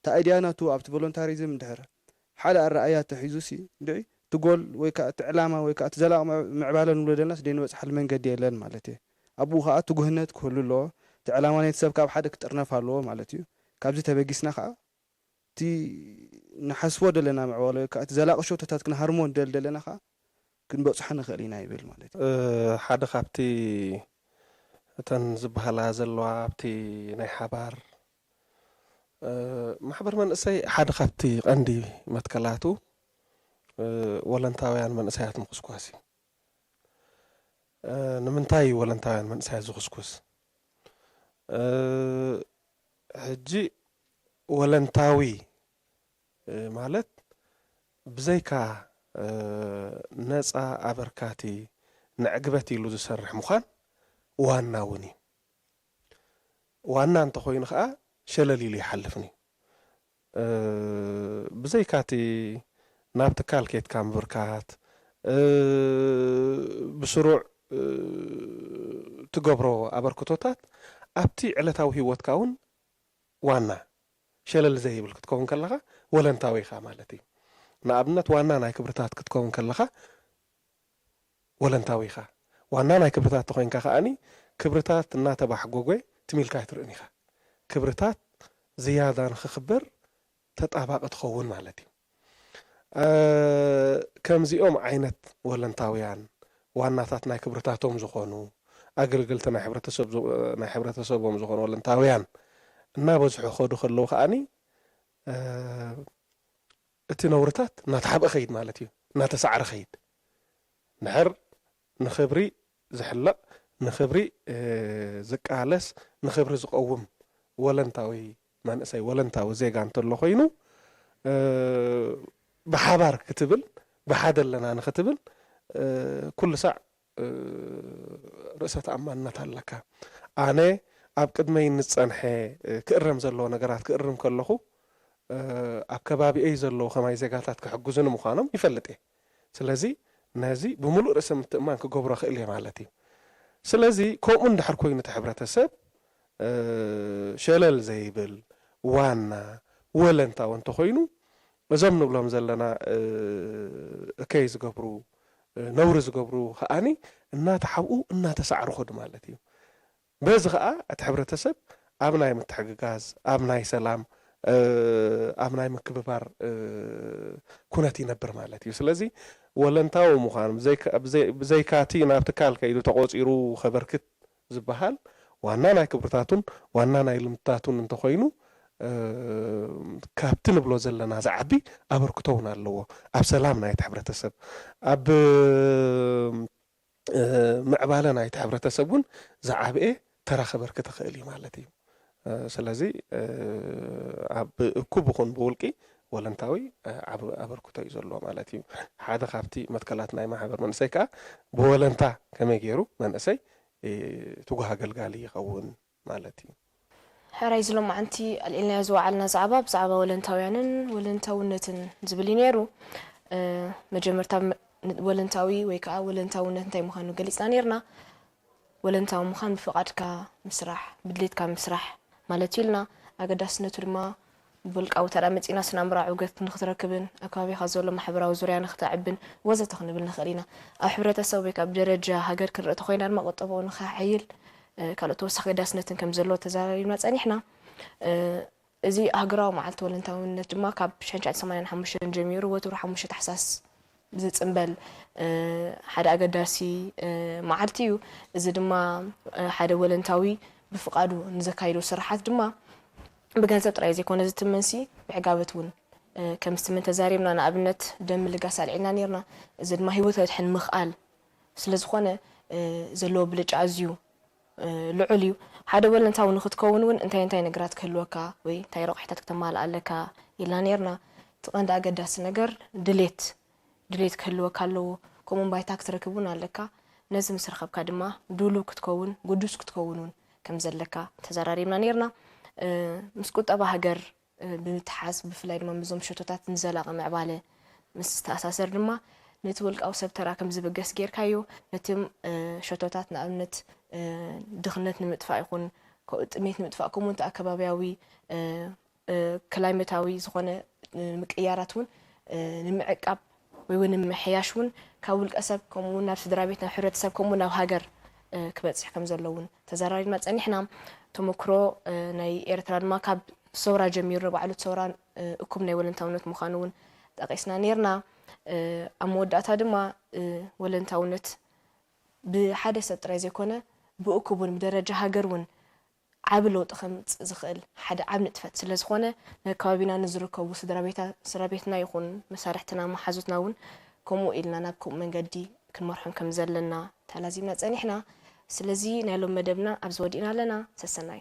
تا ايدياناتو ابت فولونتاريزم ندحر حاله الرأيات تحيزوسي دعي تقول ويكا تعلامه ويكا تزلاق معبالا نولدناس دين وصح المنقد يلن مالتي ابوها تغهنت كللو تعلامه يتسب كاب حدا كترنفالو مالتي كابزي تبقيسنا خا تي نحسو دلنا معوله ويكا تزلاق شوتات كن هرمون دلنا خا كنبصح نخلينا يبل مالتي حدا خابتي تن زبهلا زلوا بتي ناي حبار محبر من اسي حدا خابتي عندي متكلاتو ولنتاويان من اسيات مقسكواسي نمنتاي ولنتاويان من اسيات زخسكوس ሕጂ ወለንታዊ ማለት ብዘይካ ነፃ ኣበርካቲ ንዕግበት ኢሉ ዝሰርሕ ምዃን ዋና እውን እዩ ዋና እንተኾይኑ ከዓ ሸለል ኢሉ ይሓልፍኒ ብዘይካቲ ናብ ትካል ኬትካ ምብርካት ብስሩዕ ትገብሮ ኣበርክቶታት ኣብቲ ዕለታዊ ሂወትካ እውን ዋና ሸለል ዘይብል ክትከውን ከለኻ ወለንታዊ ኢኻ ማለት እዩ ንኣብነት ዋና ናይ ክብርታት ክትከውን ከለኻ ወለንታዊ ኢኻ ዋና ናይ ክብርታት ተኾይንካ ከዓኒ ክብርታት እናተባሕጎጎ ትሚልካ ይትርእን ኢኻ ክብርታት ዝያዳ ንክኽበር ተጣባቂ ትኸውን ማለት እዩ ከምዚኦም ዓይነት ወለንታውያን ዋናታት ናይ ክብርታቶም ዝኾኑ ኣገልግልቲ ናይ ሕብረተሰቦም ዝኾኑ ወለንታውያን እናበዝሑ ክኸዱ ከለዉ ከዓኒ እቲ ነውርታት እናተሓብአ ኸይድ ማለት እዩ እናተሳዕረ ኸይድ ንሕር ንኽብሪ ዝሕለቕ ንኽብሪ ዝቃለስ ንኽብሪ ዝቐውም ወለንታዊ መንእሰይ ወለንታዊ ዜጋ እንተሎ ኮይኑ ብሓባር ክትብል ብሓደ ኣለና ንኽትብል ኩሉ ሳዕ ርእሰ ተኣማንነት ኣለካ ኣነ ኣብ ቅድመይ ንፀንሐ ክእረም ዘለዎ ነገራት ክእርም ከለኹ ኣብ ከባቢአይ ዘለዉ ከማይ ዜጋታት ክሕግዙኒ ምዃኖም ይፈልጥ እየ ስለዚ ነዚ ብምሉእ ርእሰ ምትእማን ክገብሮ ክእል እየ ማለት እዩ ስለዚ ከምኡ እንድሕር ኮይኑ እቲ ሕብረተሰብ ሸለል ዘይብል ዋና ወለንታዊ እንተኾይኑ እዞም ንብሎም ዘለና እከይ ዝገብሩ ነውሪ ዝገብሩ ከዓኒ እናተሓብኡ እናተሳዕሩ ኸዱ ማለት እዩ በዚ ከዓ እቲ ሕብረተሰብ ኣብ ናይ ምትሕግጋዝ ኣብ ናይ ሰላም ኣብ ናይ ምክብባር ኩነት ይነብር ማለት እዩ ስለዚ ወለንታዊ ምዃኑ ብዘይካቲ ናብ ትካል ከይዱ ተቆፂሩ ኸበርክት ዝበሃል ዋና ናይ ክብርታቱን ዋና ናይ ልምታቱን እንተኾይኑ ካብቲ ንብሎ ዘለና ዝዓቢ ኣበርክቶ እውን ኣለዎ ኣብ ሰላም ናይቲ ሕብረተሰብ ኣብ ምዕባለ ናይቲ ሕብረተሰብ እውን ዝዓብአ ተራ ኸበርክት ክእል እዩ ማለት እዩ ስለዚ ኣብ እኩብ ይኹን ብውልቂ ወለንታዊ ኣበርክቶ እዩ ዘለዎ ማለት እዩ ሓደ ካብቲ መትከላት ናይ ማሕበር መንእሰይ ከዓ ብወለንታ ከመይ ገይሩ መንእሰይ ትጉህ ኣገልጋሊ ይኸውን ማለት እዩ ሕራይ ዝሎማዓንቲ ኣልዒልና ዝወዓልና ዛዕባ ብዛዕባ ወለንታውያንን ወለንታውነትን ዝብል ነይሩ መጀመርታ ወለንታዊ ወይ ከዓ ወለንታውነት እንታይ ምዃኑ ገሊፅና ነርና ወለንታዊ ምዃን ብፍቓድካ ምስራሕ ብድሌትካ ምስራሕ ማለት ኢልና ኣገዳስነቱ ድማ ብውልቃዊ ተራ መፂና ስናምራ ዕውገት ንኽትረክብን ኣከባቢኻ ዘሎ ማሕበራዊ ዙርያ ንኽትዕብን ወዘተ ክንብል ንኽእል ኢና ኣብ ሕብረተሰብ ወይ ከዓ ብደረጃ ሃገር ክንርኢ ተኾይና ድማ ቁጠብኡ ንኽሕይል ካልኦት ተወሳኺ ኣገዳስነትን ከም ዘለዎ ተዛሪብና ፀኒሕና እዚ ሃገራዊ መዓልቲ ወለንታውነት ድማ ካብ 1985 ጀሚሩ ወትሩ 5 ታሕሳስ ዝፅንበል ሓደ ኣገዳሲ መዓልቲ እዩ እዚ ድማ ሓደ ወለንታዊ ብፍቓዱ ንዘካይዱ ስራሓት ድማ ብገንዘብ ጥራይ ዘይኮነ ዝትመንሲ ብዕጋበት እውን ከም ዝተመን ተዛሪብና ንኣብነት ደም ምልጋስ ኣልዒልና ነርና እዚ ድማ ሂወት ኣድሕን ምኽኣል ስለዝኾነ ዘለዎ ብልጫ ኣዝዩ ልዑል እዩ ሓደ ወለንታዊ ንኽትከውን እውን እንታይ ነገራት ክህልወካ ወይ እንታይ ረቑሒታት ክተማልእ ኣለካ ኢልና ነርና ትቐንዲ ኣገዳሲ ነገር ድሌት ክህልወካ ኣለዎ ከምኡ ባይታ ክትረክብ እውን ኣለካ ነዚ ምስ ረኸብካ ድማ ድሉው ክትከውን ጉዱስ ክትከውን እውን ከም ዘለካ ተዘራሪብና ነርና ምስ ቁጠባ ሃገር ብምትሓዝ ብፍላይ ድማ ምዞም ሸቶታት ንዘላቐ ምዕባለ ምስ ተኣሳሰር ድማ ነቲ ውልቃዊ ሰብ ተራ ከም ዝበገስ ጌርካዮ ነቲም ሸቶታት ንኣብነት ድኽነት ንምጥፋእ ይኹን ጥሜት ንምጥፋእ ከምኡ እንተ ኣከባቢያዊ ክላይመታዊ ዝኾነ ምቅያራት እውን ንምዕቃብ ወይ እውን ንምሕያሽ እውን ካብ ውልቀ ሰብ ከምኡ ናብ ስድራ ቤት ናብ ሕብረተሰብ ከምኡ ናብ ሃገር ክበፅሕ ከም ዘለዎ እውን ተዘራሪብና ፀኒሕና ተመክሮ ናይ ኤርትራ ድማ ካብ ሰውራ ጀሚሩ ባዕሉ ሰውራ እኩብ ናይ ወለንታውነት ምዃኑ እውን ጠቂስና ነርና ኣብ መወዳእታ ድማ ወለንታውነት ብሓደ ሰብ ጥራይ ዘይኮነ ብእኩብ እውን ብደረጃ ሃገር እውን ዓብ ለውጢ ከምፅእ ዝኽእል ሓደ ዓብ ንጥፈት ስለዝኾነ ከባቢና ንዝርከቡ ስድራ ቤትና ይኹን መሳርሕትና መሓዙትና እውን ከምኡ ኢልና ናብ ከምኡ መንገዲ ክንመርሖም ከም ዘለና ተላዚምና ፀኒሕና ስለዚ ናይ ሎም መደብና ኣብ ዝወዲእና ኣለና ሰሰናይ